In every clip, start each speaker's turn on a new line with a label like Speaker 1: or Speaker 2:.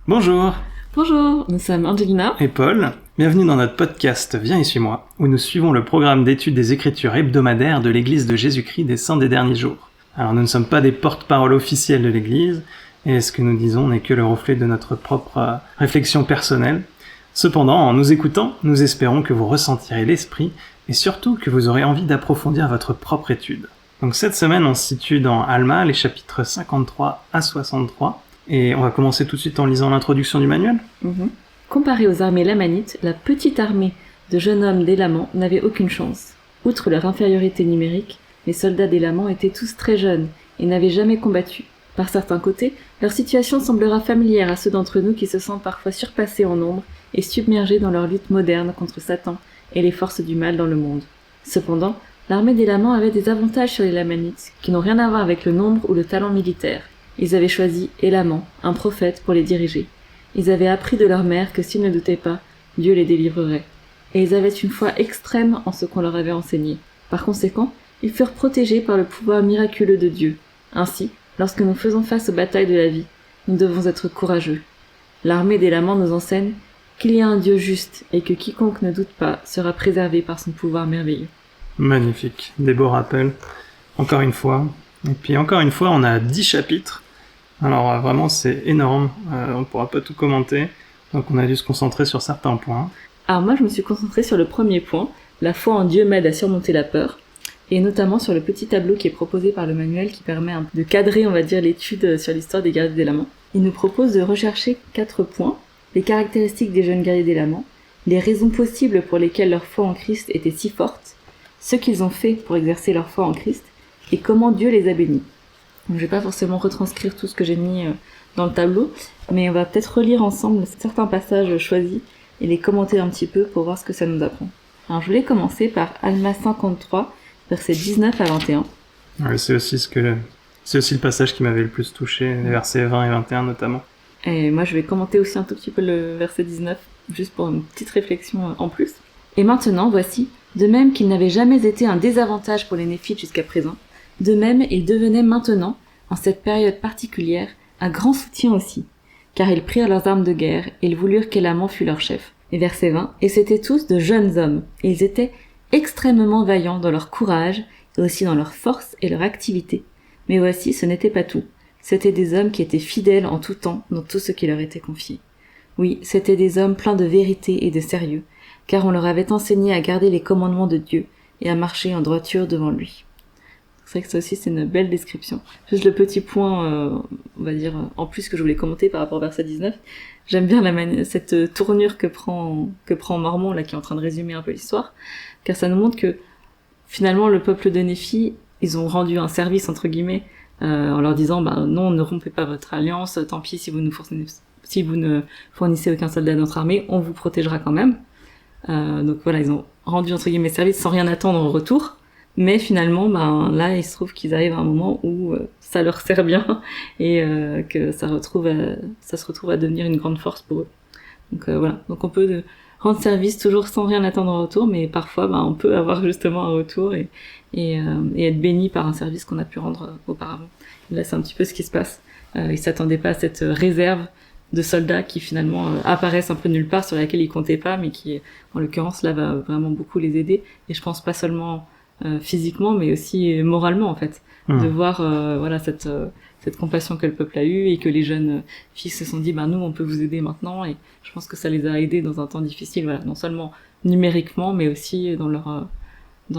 Speaker 1: Bonjour
Speaker 2: Bonjour, nous sommes Angelina
Speaker 1: et Paul, bienvenue dans notre podcast Viens et suis-moi, où nous suivons le programme d'études des Écritures hebdomadaires de l'Église de Jésus-Christ des Saints des Derniers Jours. Alors nous ne sommes pas des porte-parole officiels de l'Église, et ce que nous disons n'est que le reflet de notre propre réflexion personnelle. Cependant, en nous écoutant, nous espérons que vous ressentirez l'esprit, et surtout que vous aurez envie d'approfondir votre propre étude. Donc cette semaine, on se situe dans Alma, les chapitres 53 à 63, et on va commencer tout de suite en lisant l'introduction du manuel.
Speaker 2: Comparé aux armées lamanites, la petite armée de jeunes hommes d'Élaman n'avait aucune chance. Outre leur infériorité numérique, les soldats d'Élaman étaient tous très jeunes et n'avaient jamais combattu. Par certains côtés, leur situation semblera familière à ceux d'entre nous qui se sentent parfois surpassés en nombre et submergés dans leur lutte moderne contre Satan et les forces du mal dans le monde. Cependant, l'armée d'Élaman avait des avantages sur les lamanites qui n'ont rien à voir avec le nombre ou le talent militaire. Ils avaient choisi Élaman, un prophète, pour les diriger. Ils avaient appris de leur mère que s'ils ne doutaient pas, Dieu les délivrerait. Et ils avaient une foi extrême en ce qu'on leur avait enseigné. Par conséquent, ils furent protégés par le pouvoir miraculeux de Dieu. Ainsi, lorsque nous faisons face aux batailles de la vie, nous devons être courageux. L'armée d'Élaman nous enseigne qu'il y a un Dieu juste et que quiconque ne doute pas sera préservé par son pouvoir merveilleux.
Speaker 1: Magnifique, des beaux rappels, encore une fois. Et puis encore une fois, on a 10 chapitres. Alors vraiment, c'est énorme, on ne pourra pas tout commenter, donc on a dû se concentrer sur certains points.
Speaker 2: Alors moi, je me suis concentrée sur le premier point, la foi en Dieu m'aide à surmonter la peur, et notamment sur le petit tableau qui est proposé par le manuel qui permet de cadrer, on va dire, l'étude sur l'histoire des guerriers d'Élaman. Il nous propose de rechercher 4 points, les caractéristiques des jeunes guerriers d'Élaman, les raisons possibles pour lesquelles leur foi en Christ était si forte, ce qu'ils ont fait pour exercer leur foi en Christ, et comment Dieu les a bénis. Je vais pas forcément retranscrire tout ce que j'ai mis dans le tableau, mais on va peut-être relire ensemble certains passages choisis et les commenter un petit peu pour voir ce que ça nous apprend. Alors je voulais commencer par Alma 53, versets 19 à 21.
Speaker 1: Ouais, c'est aussi le passage qui m'avait le plus touché, les versets 20 et 21 notamment.
Speaker 2: Et moi je vais commenter aussi un tout petit peu le verset 19, juste pour une petite réflexion en plus. Et maintenant, voici, de même qu'il n'avait jamais été un désavantage pour les Néphites jusqu'à présent, de même, ils devenaient maintenant, en cette période particulière, un grand soutien aussi, car ils prirent leurs armes de guerre et ils voulurent qu'Élaman fût leur chef. Et verset 20, et c'étaient tous de jeunes hommes, et ils étaient extrêmement vaillants dans leur courage, et aussi dans leur force et leur activité. Mais voici, ce n'était pas tout. C'étaient des hommes qui étaient fidèles en tout temps dans tout ce qui leur était confié. Oui, c'étaient des hommes pleins de vérité et de sérieux, car on leur avait enseigné à garder les commandements de Dieu et à marcher en droiture devant lui. C'est vrai que ça aussi, c'est une belle description. Juste le petit point, on va dire, en plus que je voulais commenter par rapport au verset 19. J'aime bien cette tournure que prend Mormon, là, qui est en train de résumer un peu l'histoire. Car ça nous montre que, finalement, le peuple de Néphi, ils ont rendu un service, entre guillemets, en leur disant, non, ne rompez pas votre alliance, tant pis si vous ne fournissez aucun soldat de notre armée, on vous protégera quand même. Donc voilà, ils ont rendu, entre guillemets, service sans rien attendre en retour. Mais finalement, là, il se trouve qu'ils arrivent à un moment où ça leur sert bien et que ça se retrouve à devenir une grande force pour eux. Donc voilà, donc on peut rendre service toujours sans rien attendre en retour, mais parfois, on peut avoir justement un retour et être béni par un service qu'on a pu rendre auparavant. Et là, c'est un petit peu ce qui se passe. Ils s'attendaient pas à cette réserve de soldats qui finalement apparaissent un peu nulle part, sur laquelle ils comptaient pas, mais qui, en l'occurrence, là, va vraiment beaucoup les aider. Et je pense pas seulement physiquement, mais aussi moralement, en fait. De voir cette compassion que le peuple a eue et que les jeunes filles se sont dit, nous, on peut vous aider maintenant. Et je pense que ça les a aidés dans un temps difficile, voilà, non seulement numériquement, mais aussi dans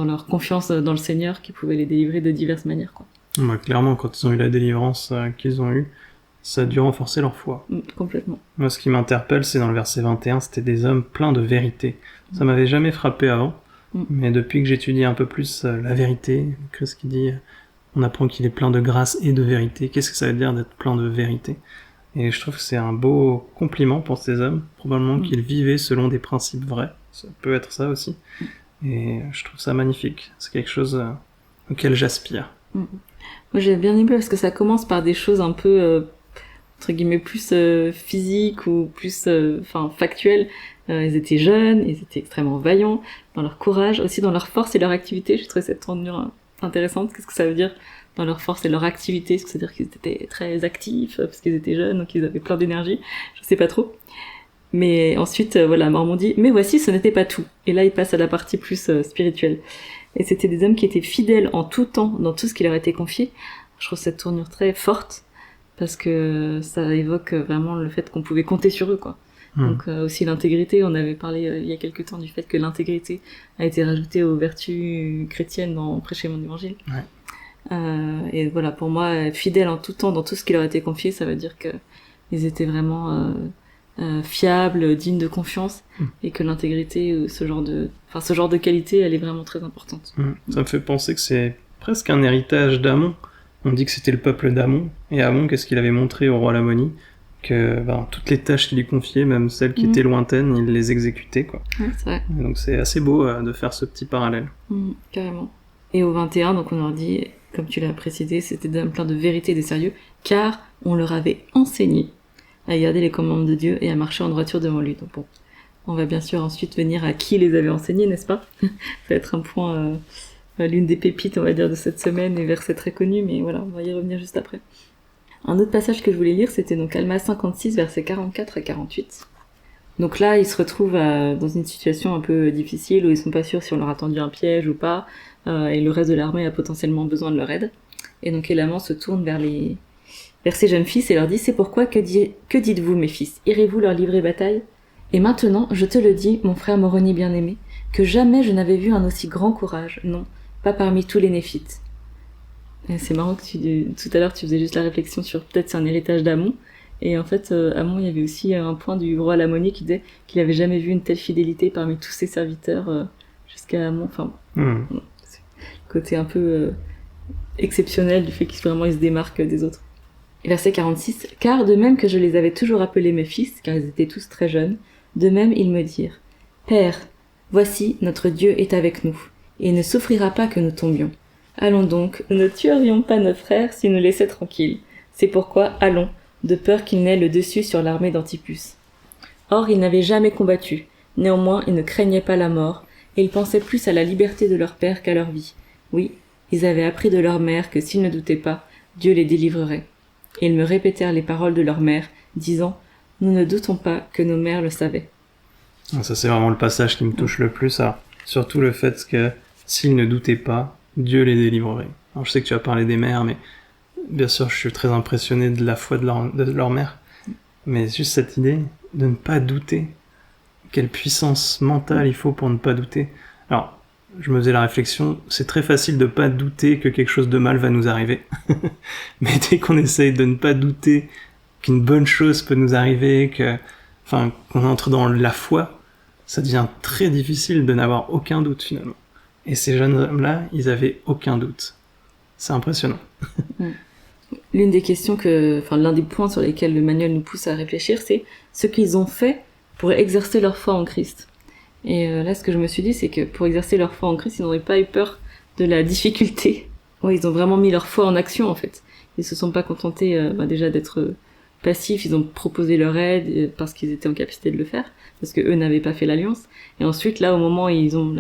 Speaker 2: leur confiance dans le Seigneur qui pouvait les délivrer de diverses manières, quoi.
Speaker 1: Clairement, quand ils ont eu la délivrance qu'ils ont eue, ça a dû renforcer leur foi.
Speaker 2: Complètement.
Speaker 1: Moi, ce qui m'interpelle, c'est dans le verset 21, c'était des hommes pleins de vérité. Ça m'avait jamais frappé avant, mais depuis que j'étudie un peu plus la vérité, Christ qui dit, on apprend qu'il est plein de grâce et de vérité. Qu'est-ce que ça veut dire d'être plein de vérité ? Et je trouve que c'est un beau compliment pour ces hommes, probablement qu'ils vivaient selon des principes vrais. Ça peut être ça aussi. Et je trouve ça magnifique. C'est quelque chose auquel j'aspire.
Speaker 2: Moi, j'ai bien aimé parce que ça commence par des choses un peu entre guillemets plus physiques ou plus factuelles. Ils étaient jeunes, ils étaient extrêmement vaillants dans leur courage, aussi dans leur force et leur activité. J'ai trouvé cette tournure intéressante. Qu'est-ce que ça veut dire leur force et leur activité, c'est-à-dire qu'ils étaient très actifs, parce qu'ils étaient jeunes, donc ils avaient plein d'énergie, je sais pas trop. Mais ensuite, voilà, Mormon dit « Mais voici, ce n'était pas tout ». Et là, il passe à la partie plus spirituelle. Et c'était des hommes qui étaient fidèles en tout temps, dans tout ce qui leur était confié. Je trouve cette tournure très forte, parce que ça évoque vraiment le fait qu'on pouvait compter sur eux, quoi. Donc aussi l'intégrité, on avait parlé il y a quelque temps du fait que l'intégrité a été rajoutée aux vertus chrétiennes dans Prêcher mon évangile.
Speaker 1: Ouais.
Speaker 2: Et voilà, pour moi, fidèles en tout temps, dans tout ce qui leur était confié, ça veut dire que ils étaient vraiment fiables, dignes de confiance, et que l'intégrité, ce genre de qualité, elle est vraiment très importante.
Speaker 1: Ça me fait penser que c'est presque un héritage d'Amon. On dit que c'était le peuple d'Amon, et Amon, qu'est-ce qu'il avait montré au roi Lamoni? Que toutes les tâches qu'il lui confiait, même celles qui étaient lointaines, il les exécutait, quoi.
Speaker 2: Ouais, c'est vrai.
Speaker 1: Et donc c'est assez beau de faire ce petit parallèle.
Speaker 2: Carrément. Et au 21, donc on leur dit, comme tu l'as précisé, c'était d'un plein de vérité et de sérieux, car on leur avait enseigné à garder les commandements de Dieu et à marcher en droiture devant lui. Donc bon, on va bien sûr ensuite venir à qui les avait enseignés, n'est-ce pas? Ça va être un point, l'une des pépites, on va dire, de cette semaine, et verset très connu, mais voilà, on va y revenir juste après. Un autre passage que je voulais lire, c'était donc Alma 56, versets 44 à 48. Donc là, ils se retrouvent dans une situation un peu difficile, où ils sont pas sûrs si on leur a tendu un piège ou pas, et le reste de l'armée a potentiellement besoin de leur aide. Et donc Élaman se tourne vers ces jeunes fils et leur dit « C'est pourquoi, que dites-vous, mes fils? Irez-vous leur livrer bataille? Et maintenant, je te le dis, mon frère Moroni bien-aimé, que jamais je n'avais vu un aussi grand courage, non, pas parmi tous les Néphites. » C'est marrant que tout à l'heure tu faisais juste la réflexion sur peut-être c'est un héritage d'Amon, et en fait Amon, il y avait aussi un point du roi Lamoni qui disait qu'il avait jamais vu une telle fidélité parmi tous ses serviteurs jusqu'à Amon, enfin côté un peu exceptionnel du fait qu'il se démarque des autres. Et verset 46, « Car de même que je les avais toujours appelés mes fils, car ils étaient tous très jeunes, de même ils me dirent, Père, voici notre Dieu est avec nous, et il ne souffrira pas que nous tombions. Allons donc, nous ne tuerions pas nos frères s'ils nous laissaient tranquilles. C'est pourquoi allons, de peur qu'il n'ait le dessus sur l'armée d'Antipas. Or ils n'avaient jamais combattu, néanmoins ils ne craignaient pas la mort, et ils pensaient plus à la liberté de leur père qu'à leur vie. Oui, ils avaient appris de leur mère que s'ils ne doutaient pas, Dieu les délivrerait. Et ils me répétèrent les paroles de leur mère, disant, nous ne doutons pas que nos mères le savaient.
Speaker 1: Ça c'est vraiment le passage qui me touche le plus, surtout le fait que s'ils ne doutaient pas, Dieu les délivrerait. Alors je sais que tu as parlé des mères, mais bien sûr je suis très impressionné de la foi de leur mère. Mais juste cette idée de ne pas douter. Quelle puissance mentale il faut pour ne pas douter. Alors, je me faisais la réflexion, c'est très facile de pas douter que quelque chose de mal va nous arriver. Mais dès qu'on essaye de ne pas douter qu'une bonne chose peut nous arriver, qu'on entre dans la foi, ça devient très difficile de n'avoir aucun doute finalement. Et ces jeunes hommes-là, ils avaient aucun doute. C'est impressionnant.
Speaker 2: L'un des points sur lesquels le manuel nous pousse à réfléchir, c'est ce qu'ils ont fait pour exercer leur foi en Christ. Et là, ce que je me suis dit, c'est que pour exercer leur foi en Christ, ils n'auraient pas eu peur de la difficulté. Ouais, ils ont vraiment mis leur foi en action, en fait. Ils se sont pas contentés déjà d'être passifs, ils ont proposé leur aide parce qu'ils étaient en capacité de le faire, parce que eux n'avaient pas fait l'alliance. Et ensuite, là, au moment où ils ont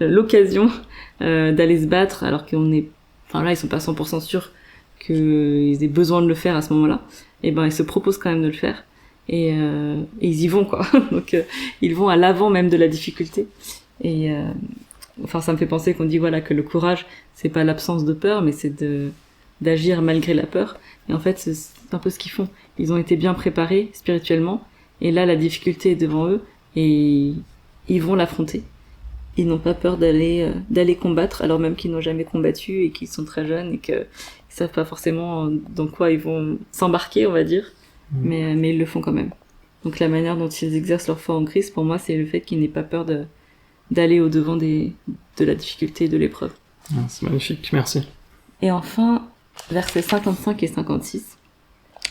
Speaker 2: l'occasion d'aller se battre, alors ils sont pas 100% sûrs qu'ils aient besoin de le faire à ce moment-là, et ben ils se proposent quand même de le faire, et ils y vont, quoi. Donc ils vont à l'avant même de la difficulté. Et ça me fait penser qu'on dit que le courage, c'est pas l'absence de peur, mais c'est d'agir malgré la peur. Et en fait, c'est un peu ce qu'ils font. Ils ont été bien préparés spirituellement, et là la difficulté est devant eux, et ils vont l'affronter. Ils n'ont pas peur d'aller combattre, alors même qu'ils n'ont jamais combattu et qu'ils sont très jeunes et qu'ils savent pas forcément dans quoi ils vont s'embarquer, on va dire, mais ils le font quand même. Donc la manière dont ils exercent leur foi en Christ, pour moi, c'est le fait qu'ils n'aient pas peur d'aller au-devant de la difficulté et de l'épreuve.
Speaker 1: C'est magnifique, merci.
Speaker 2: Et enfin, versets 55 et 56.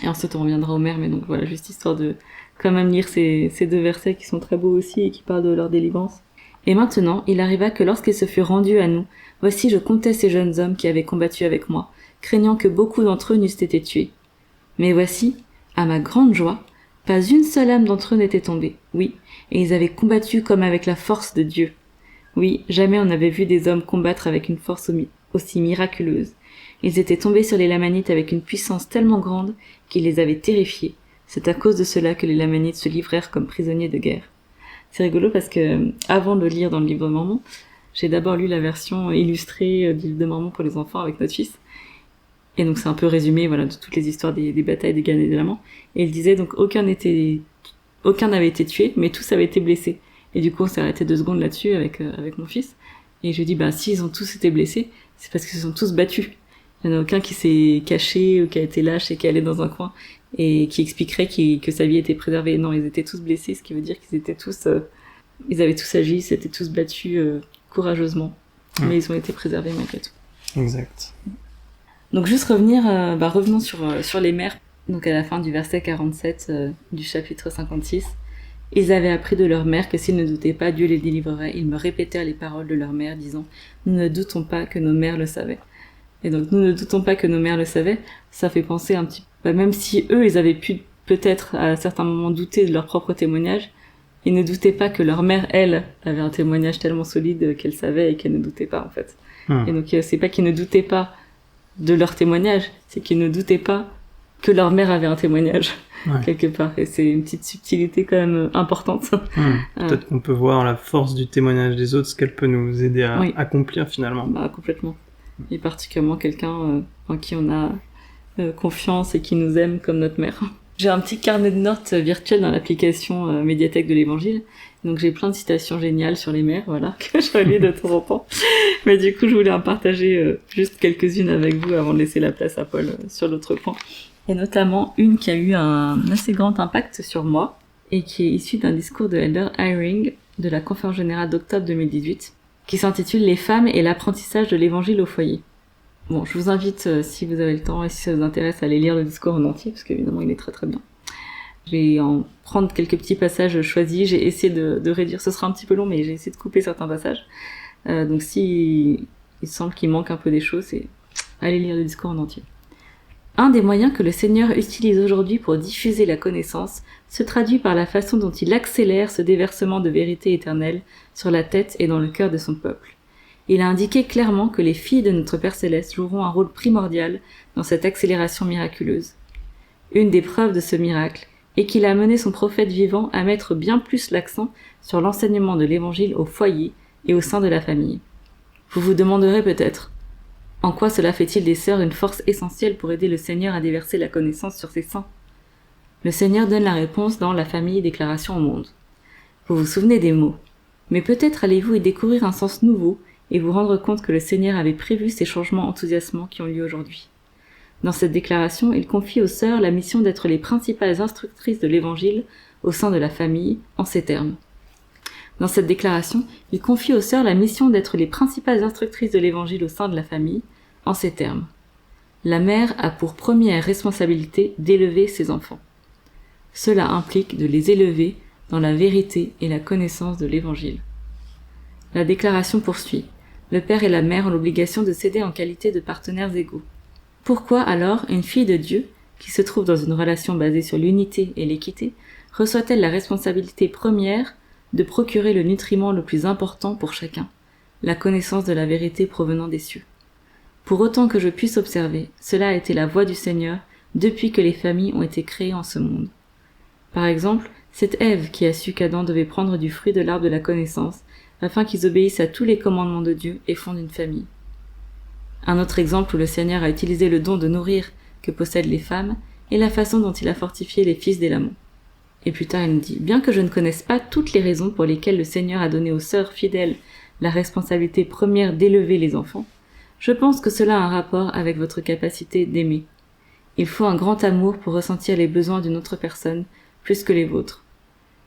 Speaker 2: Et ensuite on reviendra aux mères, mais donc voilà, juste histoire de quand même lire ces deux versets qui sont très beaux aussi et qui parlent de leur délivrance. Et maintenant, il arriva que lorsqu'il se fut rendu à nous, voici je comptais ces jeunes hommes qui avaient combattu avec moi, craignant que beaucoup d'entre eux n'eussent été tués. Mais voici, à ma grande joie, pas une seule âme d'entre eux n'était tombée. Oui, et ils avaient combattu comme avec la force de Dieu. Oui, jamais on n'avait vu des hommes combattre avec une force aussi miraculeuse. Ils étaient tombés sur les Lamanites avec une puissance tellement grande qu'ils les avait terrifiés. C'est à cause de cela que les Lamanites se livrèrent comme prisonniers de guerre. C'est rigolo parce que, avant de le lire dans le livre de Mormon, j'ai d'abord lu la version illustrée du livre de Mormon pour les enfants avec notre fils. Et donc c'est un peu résumé, voilà, de toutes les histoires des batailles des Galles et des Lamans. Et il disait donc aucun n'avait été tué, mais tous avaient été blessés. Et du coup on s'est arrêté 2 secondes là-dessus avec mon fils. Et je lui ai dit, s'ils ont tous été blessés, c'est parce qu'ils se sont tous battus. Il n'y en a aucun qui s'est caché ou qui a été lâche et qui est allé dans un coin et qui expliquerait que sa vie était préservée. Non, ils étaient tous blessés, ce qui veut dire qu'ils étaient tous, ils avaient tous agi, ils s'étaient tous battus courageusement. Mais ils ont été préservés malgré tout.
Speaker 1: Exact.
Speaker 2: Donc juste revenons sur les mères. Donc à la fin du verset 47 du chapitre 56. Ils avaient appris de leur mère que s'ils ne doutaient pas, Dieu les délivrerait. Ils me répétèrent les paroles de leur mère, disant « Nous ne doutons pas que nos mères le savaient. » Et donc, nous ne doutons pas que nos mères le savaient. Ça fait penser un petit peu, même si eux, ils avaient pu peut-être à certains moments douter de leur propre témoignage, ils ne doutaient pas que leur mère, elle, avait un témoignage tellement solide qu'elle savait et qu'elle ne doutait pas, en fait. Et donc, c'est pas qu'ils ne doutaient pas de leur témoignage, c'est qu'ils ne doutaient pas que leur mère avait un témoignage, quelque part. Et c'est une petite subtilité quand même importante.
Speaker 1: Peut-être qu'on peut voir la force du témoignage des autres, ce qu'elle peut nous aider à accomplir finalement.
Speaker 2: Complètement. Et particulièrement quelqu'un en qui on a confiance et qui nous aime comme notre mère. J'ai un petit carnet de notes virtuel dans l'application Médiathèque de l'Évangile. Donc j'ai plein de citations géniales sur les mères, voilà, que je relis de temps en temps. Mais du coup, je voulais en partager juste quelques-unes avec vous avant de laisser la place à Paul sur l'autre point. Et notamment une qui a eu un assez grand impact sur moi et qui est issue d'un discours de Elder Eyring de la conférence générale d'octobre 2018. Qui s'intitule « Les femmes et l'apprentissage de l'évangile au foyer ». Bon, je vous invite, si vous avez le temps et si ça vous intéresse, à aller lire le discours en entier, parce qu'évidemment, il est très très bien. Je vais en prendre quelques petits passages choisis, j'ai essayé de réduire, ce sera un petit peu long, mais j'ai essayé de couper certains passages. Donc si il semble qu'il manque un peu des choses, c'est aller lire le discours en entier. Un des moyens que le Seigneur utilise aujourd'hui pour diffuser la connaissance se traduit par la façon dont il accélère ce déversement de vérité éternelle sur la tête et dans le cœur de son peuple. Il a indiqué clairement que les filles de notre Père Céleste joueront un rôle primordial dans cette accélération miraculeuse. Une des preuves de ce miracle est qu'il a amené son prophète vivant à mettre bien plus l'accent sur l'enseignement de l'Évangile au foyer et au sein de la famille. Vous vous demanderez peut-être, en quoi cela fait-il des sœurs une force essentielle pour aider le Seigneur à déverser la connaissance sur ses saints? Le Seigneur donne la réponse dans La famille, déclaration au monde. Vous vous souvenez des mots, mais peut-être allez-vous y découvrir un sens nouveau et vous rendre compte que le Seigneur avait prévu ces changements enthousiasmants qui ont lieu aujourd'hui. Dans cette déclaration, il confie aux sœurs la mission d'être les principales instructrices de l'Évangile au sein de la famille, en ces termes. Dans cette déclaration, il confie aux sœurs la mission d'être les principales instructrices de l'Évangile au sein de la famille, en ces termes. La mère a pour première responsabilité d'élever ses enfants. Cela implique de les élever dans la vérité et la connaissance de l'Évangile. La déclaration poursuit. Le père et la mère ont l'obligation de s'aider en qualité de partenaires égaux. Pourquoi alors une fille de Dieu, qui se trouve dans une relation basée sur l'unité et l'équité, reçoit-elle la responsabilité première de procurer le nutriment le plus important pour chacun, la connaissance de la vérité provenant des cieux? Pour autant que je puisse observer, cela a été la voie du Seigneur depuis que les familles ont été créées en ce monde. Par exemple, c'est Ève qui a su qu'Adam devait prendre du fruit de l'arbre de la connaissance afin qu'ils obéissent à tous les commandements de Dieu et fondent une famille. Un autre exemple où le Seigneur a utilisé le don de nourrir que possèdent les femmes est la façon dont il a fortifié les fils d'Élamon. Et plus tard il nous dit, bien que je ne connaisse pas toutes les raisons pour lesquelles le Seigneur a donné aux sœurs fidèles la responsabilité première d'élever les enfants, je pense que cela a un rapport avec votre capacité d'aimer. Il faut un grand amour pour ressentir les besoins d'une autre personne plus que les vôtres.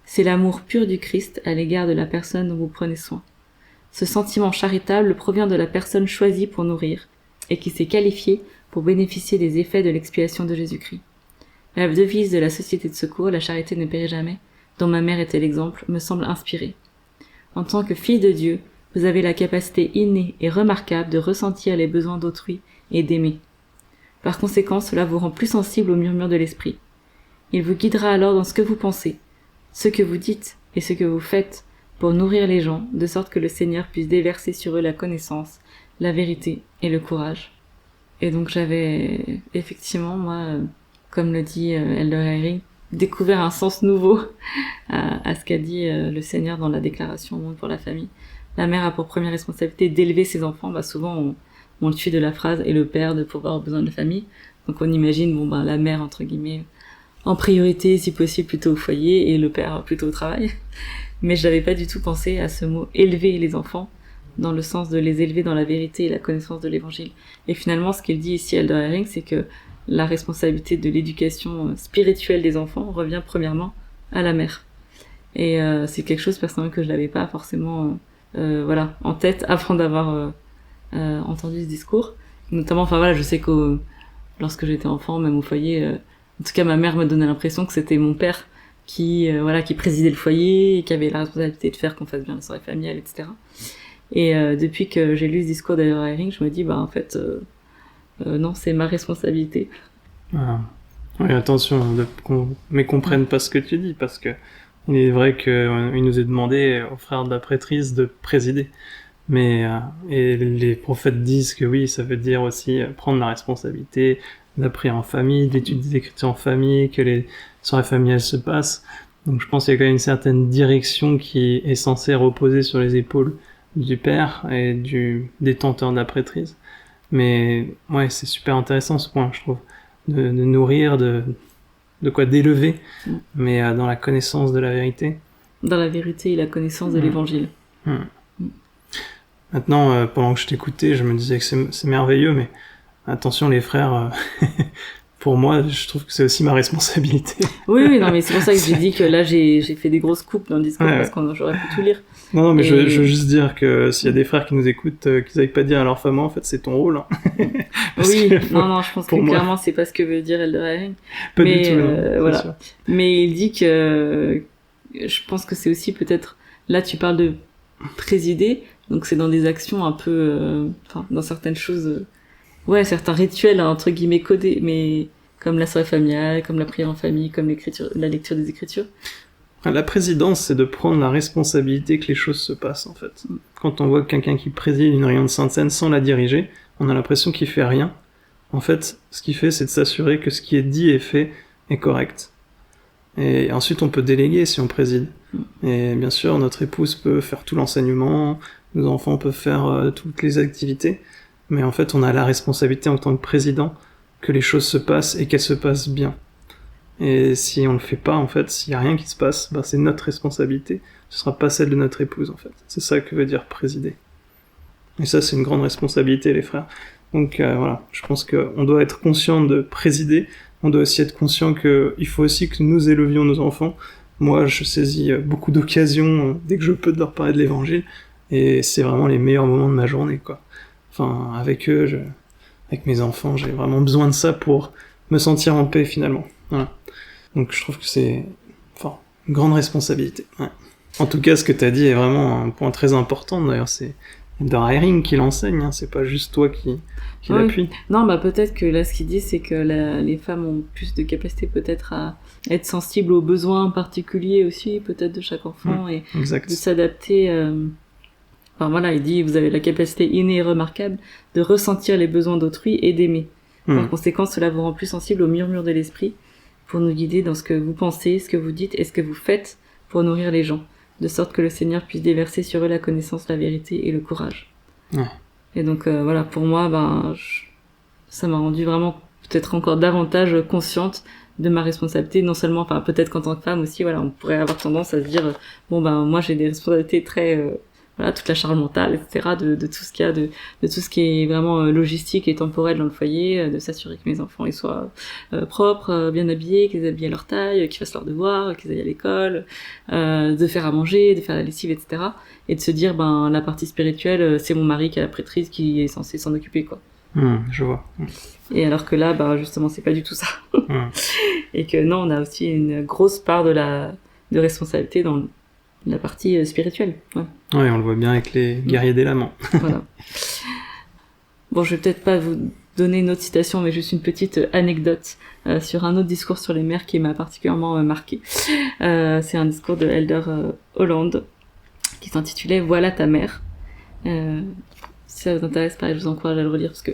Speaker 2: C'est l'amour pur du Christ à l'égard de la personne dont vous prenez soin. Ce sentiment charitable provient de la personne choisie pour nourrir et qui s'est qualifiée pour bénéficier des effets de l'expiation de Jésus-Christ. La devise de la Société de secours, la charité ne périt jamais, dont ma mère était l'exemple, me semble inspirée. En tant que fille de Dieu, vous avez la capacité innée et remarquable de ressentir les besoins d'autrui et d'aimer. Par conséquent, cela vous rend plus sensible au murmure de l'esprit. Il vous guidera alors dans ce que vous pensez, ce que vous dites et ce que vous faites pour nourrir les gens, de sorte que le Seigneur puisse déverser sur eux la connaissance, la vérité et le courage. Et donc j'avais effectivement, moi, comme le dit Elder Eyring, découvert un sens nouveau à ce qu'a dit le Seigneur dans la déclaration au monde pour la famille. La mère a pour première responsabilité d'élever ses enfants. Souvent on le tue de la phrase et le père de pouvoir aux besoins de la famille. Donc on imagine la mère entre guillemets en priorité si possible plutôt au foyer et le père plutôt au travail. Mais je n'avais pas du tout pensé à ce mot élever les enfants dans le sens de les élever dans la vérité et la connaissance de l'évangile. Et finalement ce qu'il dit ici Elder Eyring, c'est que la responsabilité de l'éducation spirituelle des enfants revient premièrement à la mère. Et c'est quelque chose personnellement que je n'avais pas forcément en tête avant d'avoir entendu ce discours. Notamment, je sais que lorsque j'étais enfant, même au foyer, en tout cas ma mère me donnait l'impression que c'était mon père qui présidait le foyer et qui avait la responsabilité de faire qu'on fasse bien la soirée familiale, etc. Et depuis que j'ai lu ce discours d'Elder Eyring, je me dis non, c'est ma responsabilité.
Speaker 1: Ah. Oui, attention, qu'on ne comprenne pas ce que tu dis, parce que il est vrai qu'il nous est demandé aux frères de la prêtrise de présider. Mais et les prophètes disent que oui, ça veut dire aussi prendre la responsabilité de la prière en famille, de l'étude des Écritures en famille, que les soirées familiales se passent. Donc je pense qu'il y a quand même une certaine direction qui est censée reposer sur les épaules du père et du détenteur de la prêtrise. Mais ouais, c'est super intéressant ce point, je trouve, de nourrir, d'élever, mais dans la connaissance de la vérité.
Speaker 2: Dans la vérité et la connaissance de l'évangile.
Speaker 1: Maintenant, pendant que je t'écoutais, je me disais que c'est merveilleux, mais attention les frères, pour moi, je trouve que c'est aussi ma responsabilité.
Speaker 2: Oui, non, mais c'est pour ça que j'ai dit que là, j'ai fait des grosses coupes dans le discours, parce que j'aurais pu tout lire.
Speaker 1: Non, mais je veux juste dire que s'il y a des frères qui nous écoutent, qu'ils n'aillent pas dire à leur femme, en fait, c'est ton rôle. Hein.
Speaker 2: Oui, non, je pense que clairement, c'est pas ce que veut dire Elder Eyring.
Speaker 1: Pas du tout, non,
Speaker 2: voilà.
Speaker 1: sûr.
Speaker 2: Mais il dit que, je pense que c'est aussi peut-être, là, tu parles de présider, donc c'est dans des actions un peu, dans certaines choses, certains rituels, entre guillemets, codés, mais comme la soirée familiale, comme la prière en famille, comme la lecture des Écritures.
Speaker 1: La présidence, c'est de prendre la responsabilité que les choses se passent, en fait. Quand on voit quelqu'un qui préside une réunion de Sainte Seine sans la diriger, on a l'impression qu'il fait rien. En fait, ce qu'il fait, c'est de s'assurer que ce qui est dit et fait est correct. Et ensuite, on peut déléguer si on préside. Et bien sûr, notre épouse peut faire tout l'enseignement, nos enfants peuvent faire toutes les activités, mais en fait, on a la responsabilité en tant que président que les choses se passent et qu'elles se passent bien. Et si on le fait pas, en fait, s'il y a rien qui se passe, c'est notre responsabilité. Ce sera pas celle de notre épouse, en fait. C'est ça que veut dire présider. Et ça, c'est une grande responsabilité, les frères. Donc je pense qu'on doit être conscient de présider. On doit aussi être conscient qu'il faut aussi que nous élevions nos enfants. Moi, je saisis beaucoup d'occasions dès que je peux de leur parler de l'évangile. Et c'est vraiment les meilleurs moments de ma journée, quoi. Enfin, avec eux, avec mes enfants, j'ai vraiment besoin de ça pour me sentir en paix, finalement. Voilà. Donc je trouve que c'est une grande responsabilité. Ouais. En tout cas, ce que tu as dit est vraiment un point très important. D'ailleurs, c'est Elder Eyring qui l'enseigne, hein. C'est pas juste toi qui l'appuie.
Speaker 2: Non, peut-être que là, ce qu'il dit, c'est que les femmes ont plus de capacité peut-être à être sensibles aux besoins particuliers aussi, peut-être de chaque enfant, et
Speaker 1: exact.
Speaker 2: de s'adapter. Il dit, vous avez la capacité innée et remarquable de ressentir les besoins d'autrui et d'aimer. Par conséquent, cela vous rend plus sensible au murmure de l'esprit pour nous guider dans ce que vous pensez, ce que vous dites et ce que vous faites pour nourrir les gens, de sorte que le Seigneur puisse déverser sur eux la connaissance, la vérité et le courage. Et donc pour moi, ça m'a rendu vraiment peut-être encore davantage consciente de ma responsabilité, non seulement, peut-être qu'en tant que femme aussi, on pourrait avoir tendance à se dire, moi j'ai des responsabilités très... toute la charge mentale, etc., de tout ce qu'il y a, de tout ce qui est vraiment logistique et temporel dans le foyer, de s'assurer que mes enfants ils soient propres, bien habillés, qu'ils aient habillé à leur taille, qu'ils fassent leurs devoirs, qu'ils aillent à l'école, de faire à manger, de faire la lessive, etc. Et de se dire, la partie spirituelle, c'est mon mari qui a la prêtrise qui est censé s'en occuper, quoi.
Speaker 1: Je vois.
Speaker 2: Et alors que là, justement, c'est pas du tout ça. Et que non, on a aussi une grosse part de responsabilité dans la partie spirituelle. Ouais,
Speaker 1: on le voit bien avec les guerriers des laments.
Speaker 2: Voilà. Bon, je vais peut-être pas vous donner une autre citation, mais juste une petite anecdote sur un autre discours sur les mères qui m'a particulièrement marqué. C'est un discours de Elder Holland qui s'intitulait « Voilà ta mère ». ça vous intéresse, pareil, je vous encourage à le relire parce que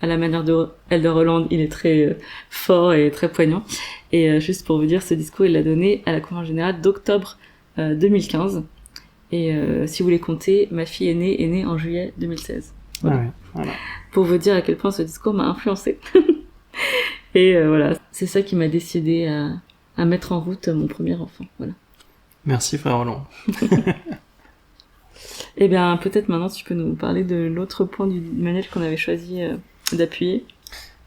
Speaker 2: à la manière de Elder Holland, il est très fort et très poignant. Et juste pour vous dire, ce discours, il l'a donné à la Convention générale d'octobre 2015. Et si vous voulez compter, ma fille est née en juillet 2016. Voilà.
Speaker 1: Ah oui, voilà.
Speaker 2: Pour vous dire à quel point ce discours m'a influencé. Et voilà, c'est ça qui m'a décidé à mettre en route mon premier enfant. Voilà.
Speaker 1: Merci frère Roland.
Speaker 2: Eh bien, peut-être maintenant tu peux nous parler de l'autre point du manuel qu'on avait choisi d'appuyer.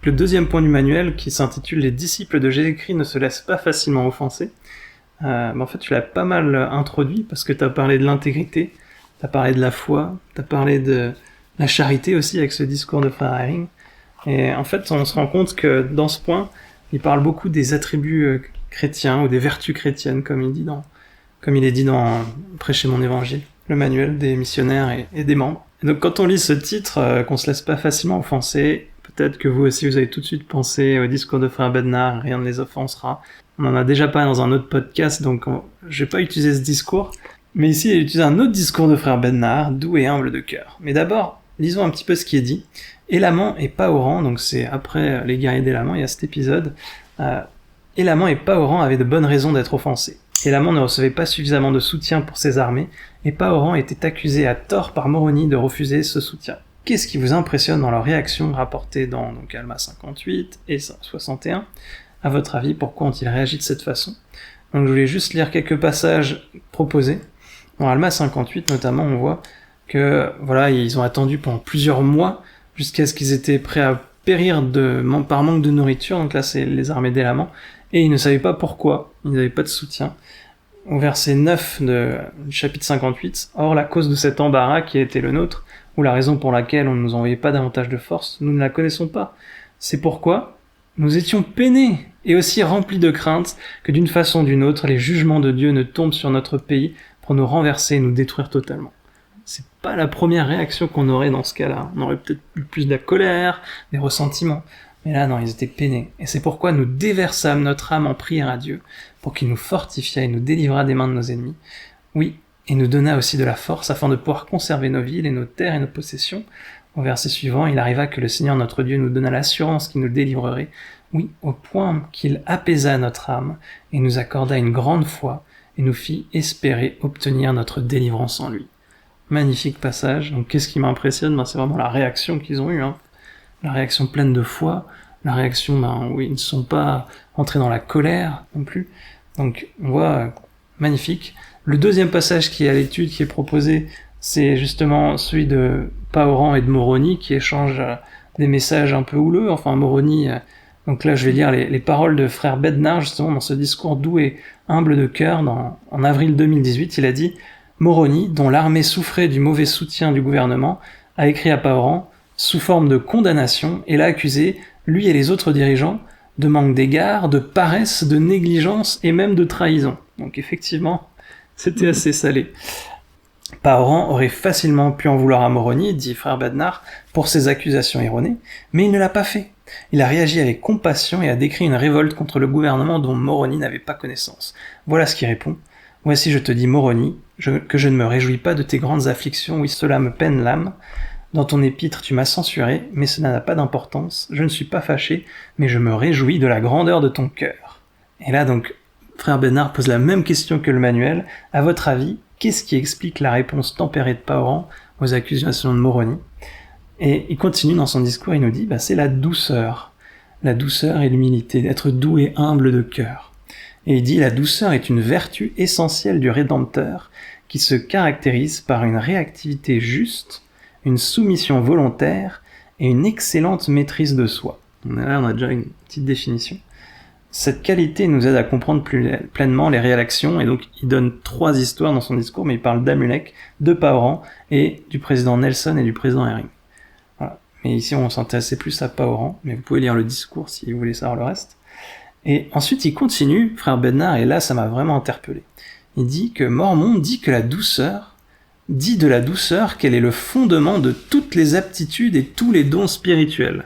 Speaker 1: Le deuxième point du manuel, qui s'intitule « Les disciples de Jésus-Christ ne se laissent pas facilement offenser », en fait tu l'as pas mal introduit parce que tu as parlé de l'intégrité, tu as parlé de la foi, tu as parlé de la charité aussi avec ce discours de frère Eyring. Et en fait on se rend compte que dans ce point, il parle beaucoup des attributs chrétiens ou des vertus chrétiennes comme il est dit dans Prêcher mon évangile, le manuel des missionnaires et des membres. Et donc quand on lit ce titre, qu'on se laisse pas facilement offenser, peut-être que vous aussi vous avez tout de suite pensé au discours de frère Bednar, rien ne les offensera. On en a déjà parlé dans un autre podcast, donc je vais pas utiliser ce discours. Mais ici, il utilise un autre discours de frère Bednar, doux et humble de cœur. Mais d'abord, lisons un petit peu ce qui est dit. Élamant et Pahoran, donc c'est après les guerriers d'Élamant, il y a cet épisode. Élamant et Pahoran avaient de bonnes raisons d'être offensés. Élamant ne recevait pas suffisamment de soutien pour ses armées, et Pahoran était accusé à tort par Moroni de refuser ce soutien. Qu'est-ce qui vous impressionne dans leur réaction rapportée dans Alma 58 et 61 ? À votre avis, pourquoi ont-ils réagi de cette façon ? Donc je voulais juste lire quelques passages proposés. Dans Alma 58 notamment, on voit que voilà, ils ont attendu pendant plusieurs mois jusqu'à ce qu'ils étaient prêts à périr par manque de nourriture. Donc là, c'est les armées d'Élamant. Et ils ne savaient pas pourquoi, ils n'avaient pas de soutien. Au verset 9 du chapitre 58, « Or, la cause de cet embarras qui a été le nôtre, ou la raison pour laquelle on ne nous envoyait pas davantage de force, nous ne la connaissons pas. C'est pourquoi nous étions peinés et aussi remplis de crainte que d'une façon ou d'une autre, les jugements de Dieu ne tombent sur notre pays pour nous renverser et nous détruire totalement. » C'est pas la première réaction qu'on aurait dans ce cas-là. On aurait peut-être eu plus de la colère, des ressentiments. Mais là, non, ils étaient peinés. Et c'est pourquoi nous déversâmes notre âme en prière à Dieu, pour qu'il nous fortifiât et nous délivrât des mains de nos ennemis. Oui, et nous donna aussi de la force afin de pouvoir conserver nos villes et nos terres et nos possessions. Au verset suivant, il arriva que le Seigneur notre Dieu nous donna l'assurance qu'il nous délivrerait, oui, au point qu'il apaisa notre âme et nous accorda une grande foi et nous fit espérer obtenir notre délivrance en lui. Magnifique passage. Donc qu'est-ce qui m'impressionne ? C'est vraiment la réaction qu'ils ont eue, la réaction pleine de foi, la réaction où ils ne sont pas entrés dans la colère non plus. Donc on voit magnifique. Le deuxième passage qui est à l'étude, qui est proposé, c'est justement celui de Pahoran et de Moroni qui échangent des messages un peu houleux. Enfin Moroni, donc là je vais lire les paroles de frère Bednar justement dans ce discours doux et humble de cœur en avril 2018. Il a dit « Moroni, dont l'armée souffrait du mauvais soutien du gouvernement, a écrit à Pahoran sous forme de condamnation et l'a accusé, lui et les autres dirigeants, de manque d'égard, de paresse, de négligence et même de trahison. » Donc effectivement, c'était assez salé. Pahoran aurait facilement pu en vouloir à Moroni, dit frère Bednar, pour ses accusations erronées, mais il ne l'a pas fait. Il a réagi avec compassion et a décrit une révolte contre le gouvernement dont Moroni n'avait pas connaissance. Voilà ce qu'il répond. « Voici, je te dis, Moroni, que je ne me réjouis pas de tes grandes afflictions, oui, cela me peine l'âme. Dans ton épître, tu m'as censuré, mais cela n'a pas d'importance. Je ne suis pas fâché, mais je me réjouis de la grandeur de ton cœur. » Et là, donc, frère Bednar pose la même question que le manuel. À votre avis, qu'est-ce qui explique la réponse tempérée de Pahoran aux accusations de Moroni ? Et il continue dans son discours, il nous dit, c'est la douceur. La douceur et l'humilité, d'être doux et humble de cœur. Et il dit, la douceur est une vertu essentielle du Rédempteur qui se caractérise par une réactivité juste, une soumission volontaire et une excellente maîtrise de soi. Là, on a déjà une petite définition. Cette qualité nous aide à comprendre plus pleinement les réactions, et donc il donne 3 histoires dans son discours, mais il parle d'Amulek, de Pahoran, et du président Nelson et du président Eyring. Voilà. Mais ici, on s'intéressait plus à Pahoran, mais vous pouvez lire le discours si vous voulez savoir le reste. Et ensuite, il continue, frère Bednar, et là, ça m'a vraiment interpellé. Il dit que Mormon dit que dit de la douceur qu'elle est le fondement de toutes les aptitudes et tous les dons spirituels.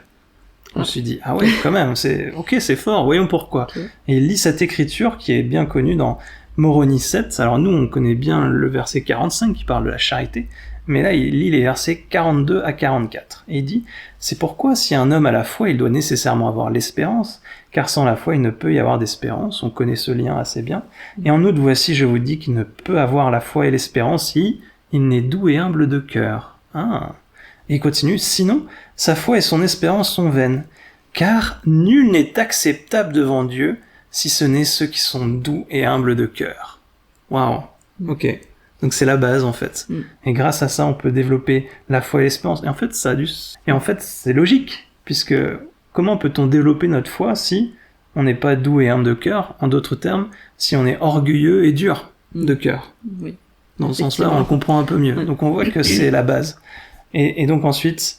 Speaker 1: Je me suis dit, ah ouais, quand même, c'est fort, voyons pourquoi. Okay. Et il lit cette écriture qui est bien connue dans Moroni 7. Alors nous, on connaît bien le verset 45 qui parle de la charité, mais là il lit les versets 42 à 44. Et il dit « C'est pourquoi si un homme a la foi, il doit nécessairement avoir l'espérance, car sans la foi il ne peut y avoir d'espérance. » On connaît ce lien assez bien. Et en outre, voici, je vous dis qu'il ne peut avoir la foi et l'espérance si il n'est doux et humble de cœur. Ah. Et il continue « Sinon, sa foi et son espérance sont vaines, car nul n'est acceptable devant Dieu si ce n'est ceux qui sont doux et humbles de cœur. » Waouh. Ok. Donc c'est la base en fait. Et grâce à ça, on peut développer la foi et l'espérance. Et en fait, c'est logique, puisque comment peut-on développer notre foi si on n'est pas doux et humble de cœur? En d'autres termes, si on est orgueilleux et dur de cœur.
Speaker 2: Oui.
Speaker 1: Dans ce sens-là, on le comprend un peu mieux. Oui. Donc on voit que c'est la base. Et donc ensuite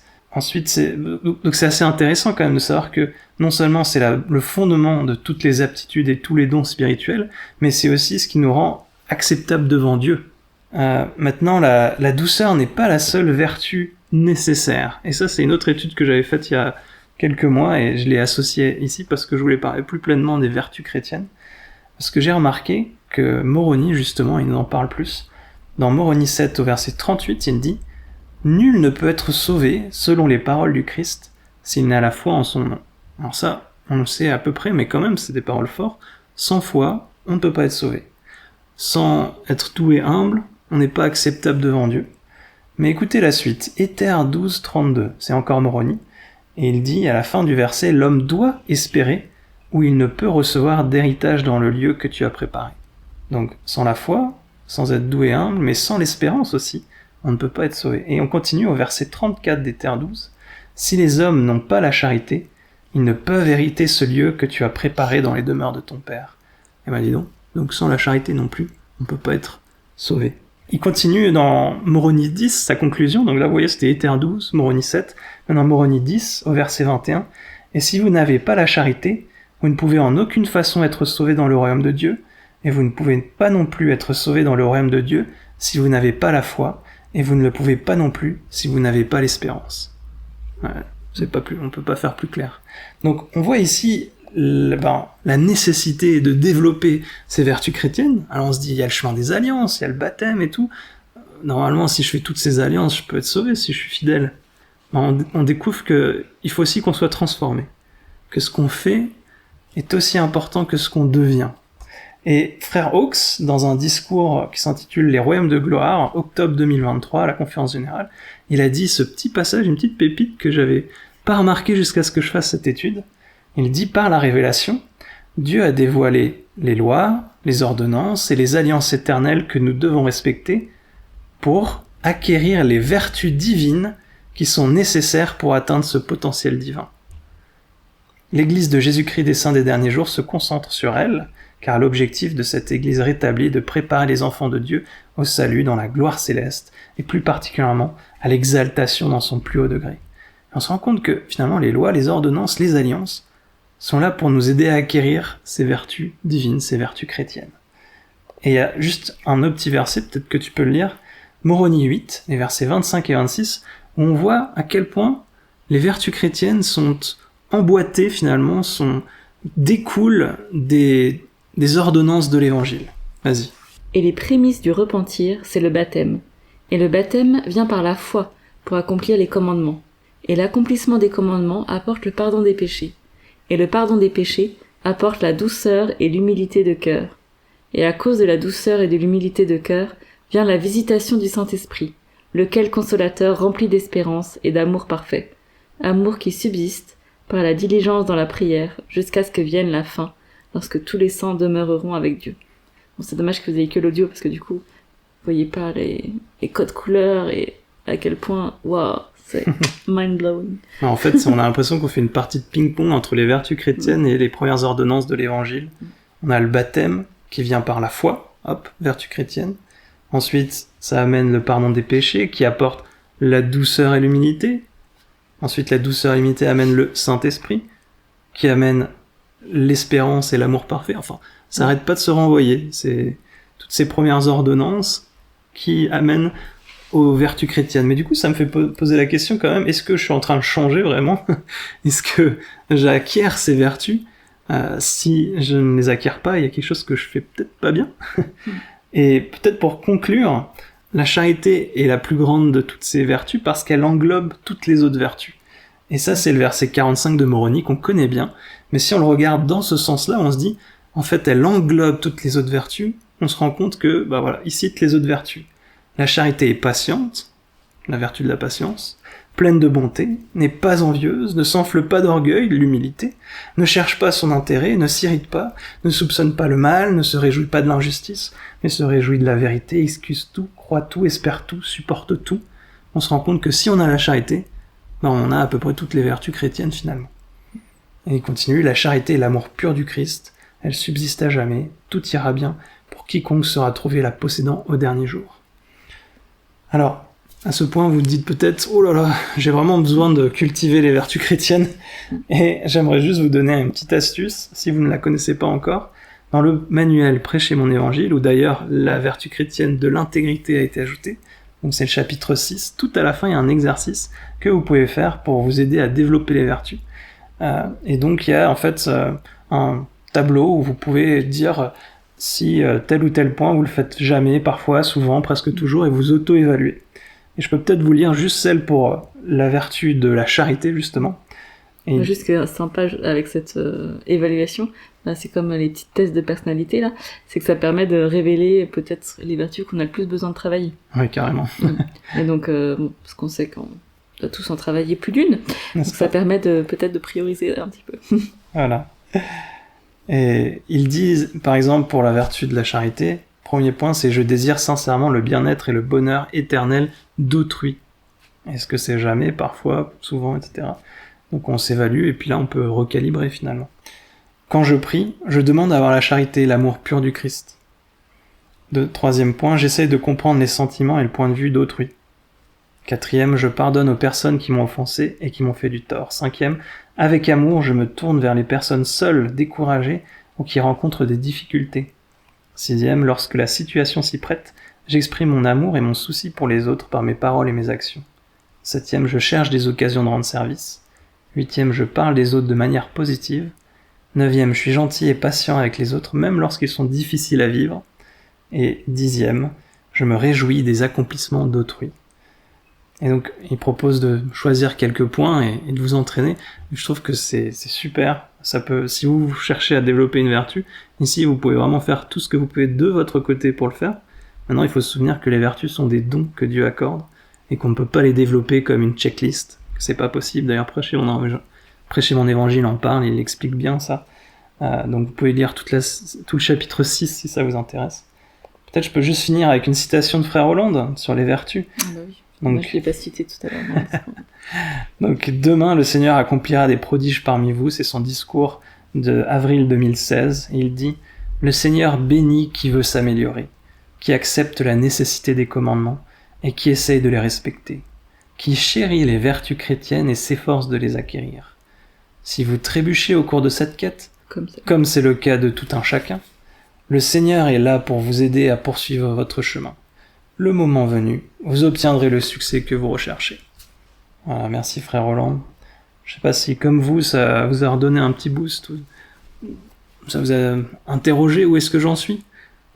Speaker 1: c'est assez intéressant quand même de savoir que non seulement c'est le fondement de toutes les aptitudes et tous les dons spirituels, mais c'est aussi ce qui nous rend acceptables devant Dieu. Maintenant, la douceur n'est pas la seule vertu nécessaire. Et ça, c'est une autre étude que j'avais faite il y a quelques mois, et je l'ai associée ici parce que je voulais parler plus pleinement des vertus chrétiennes. Parce que j'ai remarqué que Moroni, justement, il nous en parle plus. Dans Moroni 7, au verset 38, il dit « Nul ne peut être sauvé, selon les paroles du Christ, s'il n'a la foi en son nom. » Alors ça, on le sait à peu près, mais quand même, c'est des paroles fortes. Sans foi, on ne peut pas être sauvé. Sans être doux et humble, on n'est pas acceptable devant Dieu. Mais écoutez la suite, Éther 12, 32, c'est encore Moroni, et il dit à la fin du verset, « L'homme doit espérer, ou il ne peut recevoir d'héritage dans le lieu que tu as préparé. » Donc, sans la foi, sans être doux et humble, mais sans l'espérance aussi, on ne peut pas être sauvé. Et on continue au verset 34 d'Éther 12, « Si les hommes n'ont pas la charité, ils ne peuvent hériter ce lieu que tu as préparé dans les demeures de ton Père. » Et ben dis donc sans la charité non plus, on ne peut pas être sauvé. Il continue dans Moroni 10, sa conclusion, donc là vous voyez c'était Éther 12, Moroni 7, maintenant Moroni 10 au verset 21, « Et si vous n'avez pas la charité, vous ne pouvez en aucune façon être sauvés dans le royaume de Dieu, et vous ne pouvez pas non plus être sauvés dans le royaume de Dieu si vous n'avez pas la foi, et vous ne le pouvez pas non plus si vous n'avez pas l'espérance. » Ouais, on peut pas faire plus clair. Donc on voit ici la nécessité de développer ces vertus chrétiennes. Alors on se dit, il y a le chemin des alliances, il y a le baptême et tout. Normalement, si je fais toutes ces alliances, je peux être sauvé si je suis fidèle. On découvre qu'il faut aussi qu'on soit transformé. Que ce qu'on fait est aussi important que ce qu'on devient. Et Frère Hawkes, dans un discours qui s'intitule « Les royaumes de gloire », octobre 2023, à la conférence générale, il a dit ce petit passage, une petite pépite que j'avais pas remarqué jusqu'à ce que je fasse cette étude. Il dit « Par la révélation, Dieu a dévoilé les lois, les ordonnances et les alliances éternelles que nous devons respecter pour acquérir les vertus divines qui sont nécessaires pour atteindre ce potentiel divin. L'Église de Jésus-Christ des Saints des Derniers Jours se concentre sur elle, car l'objectif de cette Église rétablie est de préparer les enfants de Dieu au salut dans la gloire céleste, et plus particulièrement à l'exaltation dans son plus haut degré. Et on se rend compte que finalement les lois, les ordonnances, les alliances sont là pour nous aider à acquérir ces vertus divines, ces vertus chrétiennes. Et il y a juste un autre petit verset, peut-être que tu peux le lire, Moroni 8, les versets 25 et 26, où on voit à quel point les vertus chrétiennes sont emboîtées finalement, découlent des ordonnances de l'évangile. Vas-y.
Speaker 2: Et les prémices du repentir, c'est le baptême. Et le baptême vient par la foi, pour accomplir les commandements. Et l'accomplissement des commandements apporte le pardon des péchés. Et le pardon des péchés apporte la douceur et l'humilité de cœur. Et à cause de la douceur et de l'humilité de cœur, vient la visitation du Saint-Esprit, lequel consolateur remplit d'espérance et d'amour parfait. Amour qui subsiste par la diligence dans la prière, jusqu'à ce que vienne la fin, lorsque tous les saints demeureront avec Dieu. Bon, c'est dommage que vous ayez que l'audio, parce que du coup, vous voyez pas les codes couleurs et à quel point, waouh, c'est mind-blowing.
Speaker 1: En fait, on a l'impression qu'on fait une partie de ping-pong entre les vertus chrétiennes et les premières ordonnances de l'évangile. On a le baptême qui vient par la foi, hop, vertu chrétienne. Ensuite, ça amène le pardon des péchés qui apporte la douceur et l'humilité. Ensuite, la douceur et l'humilité amènent le Saint-Esprit qui amène l'espérance et l'amour parfait. Enfin, ça n'arrête pas de se renvoyer. C'est toutes ces premières ordonnances qui amènent aux vertus chrétiennes. Mais du coup, ça me fait poser la question quand même, est-ce que je suis en train de changer vraiment? Est-ce que j'acquiers ces vertus? Si je ne les acquiers pas, il y a quelque chose que je fais peut-être pas bien. Et peut-être pour conclure, la charité est la plus grande de toutes ces vertus parce qu'elle englobe toutes les autres vertus. Et ça, c'est le verset 45 de Moroni qu'on connaît bien, mais si on le regarde dans ce sens-là, on se dit, en fait, elle englobe toutes les autres vertus, on se rend compte que, il cite les autres vertus. La charité est patiente, la vertu de la patience, pleine de bonté, n'est pas envieuse, ne s'enfle pas d'orgueil, l'humilité, ne cherche pas son intérêt, ne s'irrite pas, ne soupçonne pas le mal, ne se réjouit pas de l'injustice, mais se réjouit de la vérité, excuse tout, croit tout, espère tout, supporte tout. On se rend compte que si on a la charité, on a à peu près toutes les vertus chrétiennes finalement. Et il continue, la charité est l'amour pur du Christ, elle subsiste à jamais, tout ira bien pour quiconque sera trouvé la possédant au dernier jour. Alors, à ce point, vous dites peut-être, oh là là, j'ai vraiment besoin de cultiver les vertus chrétiennes, et j'aimerais juste vous donner une petite astuce, si vous ne la connaissez pas encore. Dans le manuel Prêcher mon évangile, où d'ailleurs la vertu chrétienne de l'intégrité a été ajoutée, donc c'est le chapitre 6, tout à la fin il y a un exercice que vous pouvez faire pour vous aider à développer les vertus. Et donc il y a en fait un tableau où vous pouvez dire si tel ou tel point vous le faites jamais, parfois, souvent, presque toujours, et vous auto-évaluez. Et je peux peut-être vous lire juste celle pour la vertu de la charité, justement. Et...
Speaker 2: Juste que sympa avec cette évaluation, là, c'est comme les petits tests de personnalité, là, c'est que ça permet de révéler peut-être les vertus qu'on a le plus besoin de travailler.
Speaker 1: Oui, carrément.
Speaker 2: Et donc, parce qu'on sait qu'on doit tous en travailler plus d'une, donc ça permet peut-être de prioriser un petit peu.
Speaker 1: Voilà. Et ils disent, par exemple, pour la vertu de la charité, premier point, c'est « Je désire sincèrement le bien-être et le bonheur éternel d'autrui ». Est-ce que c'est jamais, parfois, souvent, etc. Donc on s'évalue, et puis là on peut recalibrer finalement. Quand je prie, je demande d'avoir la charité, l'amour pur du Christ. Troisième point, j'essaye de comprendre les sentiments et le point de vue d'autrui. Quatrième, je pardonne aux personnes qui m'ont offensé et qui m'ont fait du tort. Cinquième, avec amour, je me tourne vers les personnes seules, découragées ou qui rencontrent des difficultés. Sixième, lorsque la situation s'y prête, j'exprime mon amour et mon souci pour les autres par mes paroles et mes actions. Septième, je cherche des occasions de rendre service. Huitième, je parle des autres de manière positive. Neuvième, je suis gentil et patient avec les autres, même lorsqu'ils sont difficiles à vivre. Et dixième, je me réjouis des accomplissements d'autrui. Et donc, il propose de choisir quelques points et de vous entraîner. Je trouve que c'est super. Ça peut, si vous cherchez à développer une vertu, ici, vous pouvez vraiment faire tout ce que vous pouvez de votre côté pour le faire. Maintenant, il faut se souvenir que les vertus sont des dons que Dieu accorde et qu'on ne peut pas les développer comme une checklist. C'est pas possible. D'ailleurs, Prêcher mon évangile en parle, il explique bien ça. Donc, vous pouvez lire tout le chapitre 6 si ça vous intéresse. Peut-être je peux juste finir avec une citation de Frère Hollande sur les vertus.
Speaker 2: Ah bah oui. Donc, moi, je l'ai pas cité tout à l'heure.
Speaker 1: Donc, demain, le Seigneur accomplira des prodiges parmi vous. C'est son discours de avril 2016. Et il dit « Le Seigneur bénit qui veut s'améliorer, qui accepte la nécessité des commandements et qui essaye de les respecter, qui chérit les vertus chrétiennes et s'efforce de les acquérir. Si vous trébuchez au cours de cette quête, comme c'est le cas de tout un chacun, le Seigneur est là pour vous aider à poursuivre votre chemin. Le moment venu, vous obtiendrez le succès que vous recherchez. » Voilà, merci Frère Hollande. Je sais pas si, comme vous, ça vous a redonné un petit boost, ça vous a interrogé où est-ce que j'en suis.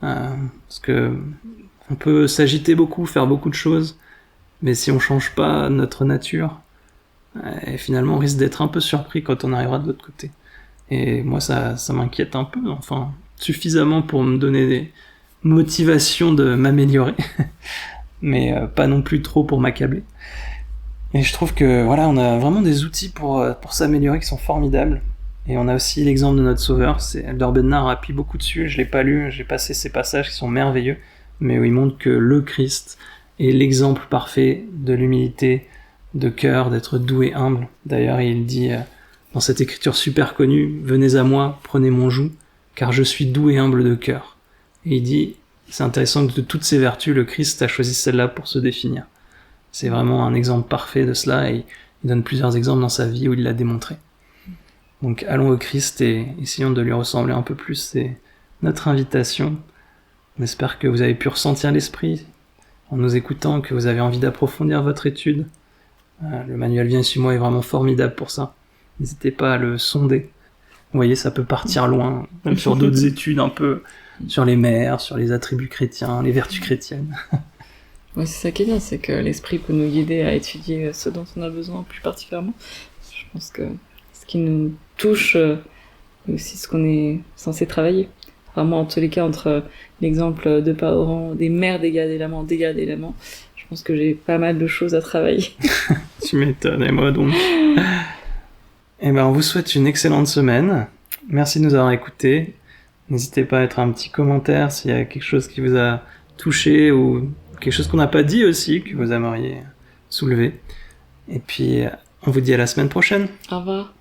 Speaker 1: Parce que on peut s'agiter beaucoup, faire beaucoup de choses, mais si on change pas notre nature, et finalement on risque d'être un peu surpris quand on arrivera de l'autre côté. Et moi ça m'inquiète un peu, enfin suffisamment pour me donner des motivations de m'améliorer, mais pas non plus trop pour m'accabler. Et je trouve que voilà, on a vraiment des outils pour s'améliorer qui sont formidables. Et on a aussi l'exemple de notre Sauveur, Elder Bednar appuie beaucoup dessus, je l'ai pas lu, j'ai passé ces passages qui sont merveilleux, mais où il montre que le Christ est l'exemple parfait de l'humilité, de cœur, d'être doux et humble. D'ailleurs, il dit dans cette écriture super connue, « Venez à moi, prenez mon joug, car je suis doux et humble de cœur. » Et il dit, c'est intéressant que de toutes ces vertus, le Christ a choisi celle-là pour se définir. C'est vraiment un exemple parfait de cela, et il donne plusieurs exemples dans sa vie où il l'a démontré. Donc allons au Christ et essayons de lui ressembler un peu plus, c'est notre invitation. On espère que vous avez pu ressentir l'esprit en nous écoutant, que vous avez envie d'approfondir votre étude. Le manuel Viens et suis-moi est vraiment formidable pour ça. N'hésitez pas à le sonder. Vous voyez, ça peut partir loin, même sur d'autres études un peu, sur les mères, sur les attributs chrétiens, les vertus chrétiennes.
Speaker 2: Ouais, c'est ça qui est bien, c'est que l'esprit peut nous guider à étudier ce dont on a besoin plus particulièrement. Je pense que ce qui nous touche est aussi ce qu'on est censé travailler. Vraiment, en tous les cas, entre l'exemple de parents, des mères dégâts d'amants, je pense que j'ai pas mal de choses à travailler.
Speaker 1: Tu m'étonnes, et moi donc. Eh ben, on vous souhaite une excellente semaine. Merci de nous avoir écoutés. N'hésitez pas à mettre un petit commentaire s'il y a quelque chose qui vous a touché ou quelque chose qu'on n'a pas dit aussi, que vous aimeriez soulever. Et puis, on vous dit à la semaine prochaine.
Speaker 2: Au revoir.